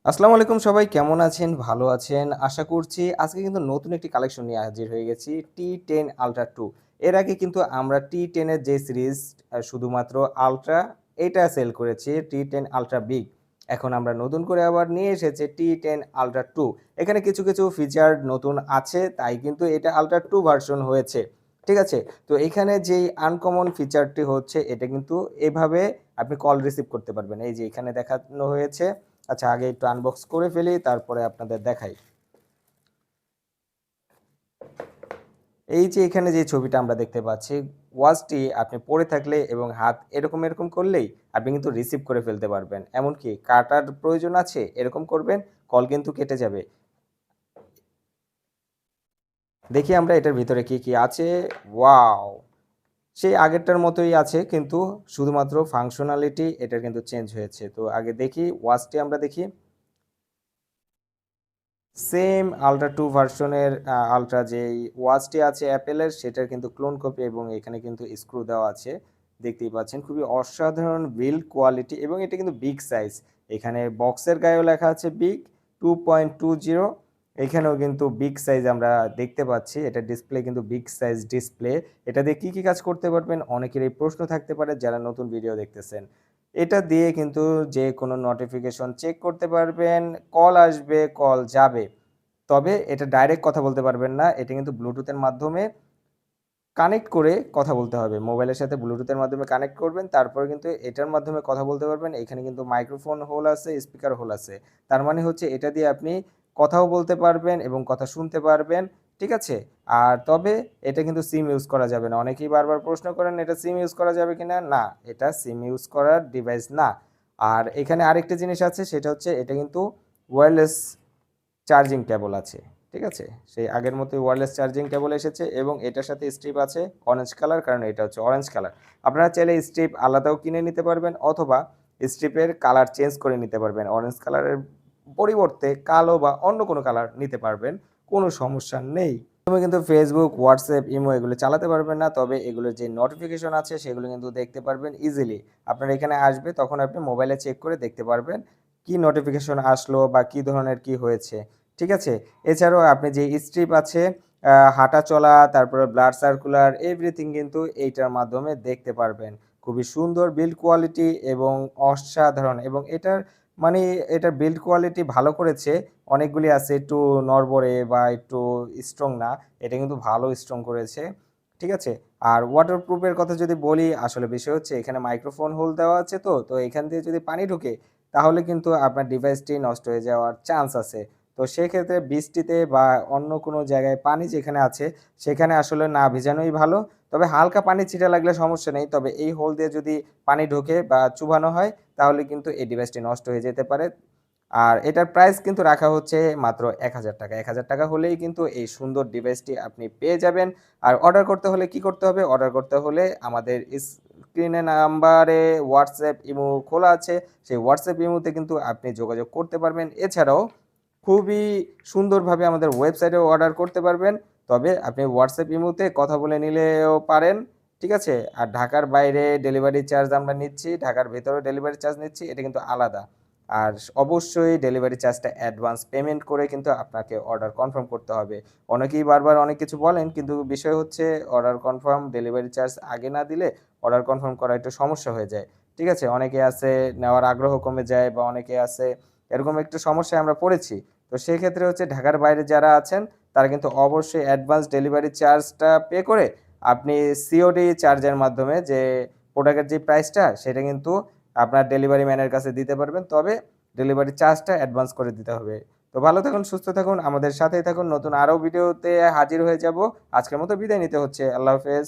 আসসালামু আলাইকুম সবাই কেমন আছেন? ভালো আছেন আশা করছি। আজকে কিন্তু নতুন একটি কালেকশন নিয়ে হাজির হয়ে গেছি T10 Ultra 2। এর আগে কিন্তু আমরা T10 এর যে সিরিজ শুধুমাত্র আল্ট্রা এটা সেল করেছি T10 Ultra Big। এখন আমরা নতুন করে আবার নিয়ে এসেছি T10 Ultra 2। এখানে কিছু ফিচার নতুন আছে তাই কিন্তু এটা Ultra 2 ভার্সন হয়েছে। ঠিক আছে? তো এখানে যেই আনকমন ফিচারটি হচ্ছে এটা কিন্তু এভাবে আপনি কল রিসিভ করতে পারবেন। এই যে এখানে দেখানো হয়েছে। আচ্ছা আগে একটু আনবক্স করে ফেলি তারপরে আপনাদের দেখাই। এই যে এখানে যে ছবিটা আমরা দেখতে পাচ্ছি, ওয়াচটি আপনি পরে থাকলে এবং হাত এরকম করলেই আপনি কিন্তু রিসিভ করে ফেলতে পারবেন। এমনকি কাটার প্রয়োজন আছে এরকম করবেন, কল কিন্তু কেটে যাবে। দেখি আমরা এটার ভিতরে কি আছে। ওয়াও! সেই আগেরটার মতোই আছে কিন্তু শুধুমাত্র ফাংশনালিটি এটার কিন্তু চেঞ্জ হয়েছে। তো আগে দেখি ওয়াচটি আমরা দেখি। সেম আল্ট্রা 2 ভার্সনের আল্ট্রা যেই ওয়াচটি আছে অ্যাপেলের সেটার কিন্তু ক্লোন কপি এবং এখানে কিন্তু স্ক্রু দেওয়া আছে। দেখতেই পাচ্ছেন খুবই অসাধারণ বিল্ড কোয়ালিটি এবং এটা কিন্তু বিগ সাইজ। এখানে বক্সের গায়েও লেখা আছে বিগ 2.20। এখানেও কিন্তু বিগ সাইজ আমরা দেখতে পাচ্ছি। এটা ডিসপ্লে কিন্তু বিগ সাইজ ডিসপ্লে। এটা দিয়ে কি কাজ করতে পারবেন অনেকেরই প্রশ্ন থাকতে পারে যারা নতুন ভিডিও দেখতেছেন। এটা দিয়ে কিন্তু যে কোনো নোটিফিকেশন চেক করতে পারবেন, কল আসবে, কল যাবে। তবে এটা ডাইরেক্ট কথা বলতে পারবেন না। এটা কিন্তু ব্লুটুথের মাধ্যমে কানেক্ট করে কথা বলতে হবে। মোবাইলের সাথে ব্লুটুথের মাধ্যমে কানেক্ট করবেন, তারপরে কিন্তু এটার মাধ্যমে কথা বলতে পারবেন। এখানে কিন্তু মাইক্রোফোন হোল আছে, স্পিকার হোল আছে। তার মানে হচ্ছে এটা দিয়ে আপনি কথাও বলতে পারবেন এবং কথা শুনতে পারবেন। ঠিক আছে? আর তবে এটা কিন্তু সিম ইউজ করা যাবে না। অনেকেই বারবার প্রশ্ন করেন এটা সিম ইউজ করা যাবে কিনা? না, এটা সিম ইউজ করার ডিভাইস না। আর এখানে আরেকটা জিনিস আছে সেটা হচ্ছে এটা কিন্তু ওয়্যারলেস চার্জিং কেবল আছে। ঠিক আছে? সেই আগের মতোই ওয়্যারলেস চার্জিং কেবল এসেছে এবং এটার সাথে স্ট্রিপ আছে অরেঞ্জ কালার, কারণ এটা হচ্ছে অরেঞ্জ কালার। আপনারা চাইলে স্ট্রিপ আলাদাও কিনে নিতে পারবেন অথবা স্ট্রিপের কালার চেঞ্জ করে নিতে পারবেন। অরেঞ্জ কালারের পরিবর্তে কালো বা অন্য কোনো কালার নিতে পারবেন। কোনো সমস্যা নেই। তুমি কিন্তু ফেসবুক, হোয়াটসঅ্যাপ, ইমো এগুলো চালাতে পারবেন না। তবে এগুলোর যে নোটিফিকেশন আছে সেগুলো কিন্তু দেখতে পারবেন ইজিলি। আপনার এখানে আসবে তখন আপনি মোবাইলে চেক করে দেখতে পারবেন কি নোটিফিকেশন আসলো বা কি ধরনের কি হয়েছে। ঠিক আছে? এছাড়াও আপনি যে স্ট্রিপ আছে, হাঁটা চলা, তারপরে ব্লাড সার্কুলার এভরিথিং কিন্তু এইটার মাধ্যমে দেখতে পারবেন। খুবই সুন্দর বিল্ড কোয়ালিটি এবং অসাধারণ এবং এটার মানে এটার বিল্ড কোয়ালিটি ভালো করেছে। অনেকগুলি আছে একটু নড়বড়ে বা একটু স্ট্রং না। এটা কিন্তু ভালো স্ট্রং করেছে। ঠিক আছে? আর ওয়াটারপ্রুফের কথা যদি বলি, আসলে বিষয় হচ্ছে এখানে মাইক্রোফোন হোল দেওয়া আছে তো এখান দিয়ে যদি পানি ঢোকে তাহলে কিন্তু আপনার ডিভাইসটি নষ্ট হয়ে যাওয়ার চান্স আছে। তো সেক্ষেত্রে বৃষ্টিতে বা অন্য কোনো জায়গায় পানি যেখানে আছে সেখানে আসলে না ভিজানোই ভালো। তবে হালকা পানি ছিটা লাগলে সমস্যা নেই। তবে এই হোল দিয়ে যদি পানি ঢোকে বা চুবানো হয় তাহলে কিন্তু এই ডিভাইসটি নষ্ট হয়ে যেতে পারে। আর এটার প্রাইস কিন্তু রাখা হচ্ছে মাত্র ৳১,০০০। ৳১,০০০ হলেই কিন্তু এই সুন্দর ডিভাইসটি আপনি পেয়ে যাবেন। আর অর্ডার করতে হলে কি করতে হবে? অর্ডার করতে হলে আমাদের স্ক্রিনে নাম্বারে WhatsApp, ইমো খোলা আছে। সেই WhatsApp, ইমোতে কিন্তু আপনি যোগাযোগ করতে পারবেন। এছাড়াও খুবই সুন্দরভাবে আমাদের ওয়েবসাইটেও অর্ডার করতে পারবেন। তবে আপনি WhatsApp, ইমোতে কথা বলে নিলেও পারেন। ঠিক আছে? আর ঢাকার বাইরে ডেলিভারি চার্জ আমরা নিচ্ছি, ঢাকার ভেতরেও ডেলিভারি চার্জ নিচ্ছি। এটা কিন্তু আলাদা। আর অবশ্যই ডেলিভারি চার্জটা অ্যাডভান্স পেমেন্ট করে কিন্তু আপনাকে অর্ডার কনফার্ম করতে হবে। অনেকেই বারবার অনেক কিছু বলেন কিন্তু বিষয় হচ্ছে অর্ডার কনফার্ম ডেলিভারি চার্জ আগে না দিলে অর্ডার কনফার্ম করা একটু সমস্যা হয়ে যায়। ঠিক আছে? অনেকে আছে নেওয়ার আগ্রহ কমে যায় বা অনেকে আছে এরকম একটু সমস্যায় আমরা পড়েছি। তো সেক্ষেত্রে হচ্ছে ঢাকার বাইরে যারা আছেন তারা কিন্তু অবশ্যই অ্যাডভান্স ডেলিভারি চার্জটা পে করে আপনি সিওডি চার্জের মাধ্যমে যে প্রোডাক্টের যে প্রাইসটা সেটা কিন্তু আপনার ডেলিভারি ম্যানের কাছে দিতে পারবেন। তবে ডেলিভারি চার্জটা অ্যাডভান্স করে দিতে হবে। তো ভালো থাকুন, সুস্থ থাকুন, আমাদের সাথেই থাকুন। নতুন আরও ভিডিওতে হাজির হয়ে যাব। আজকের মতো বিদায় নিতে হচ্ছে। আল্লাহ হাফেজ।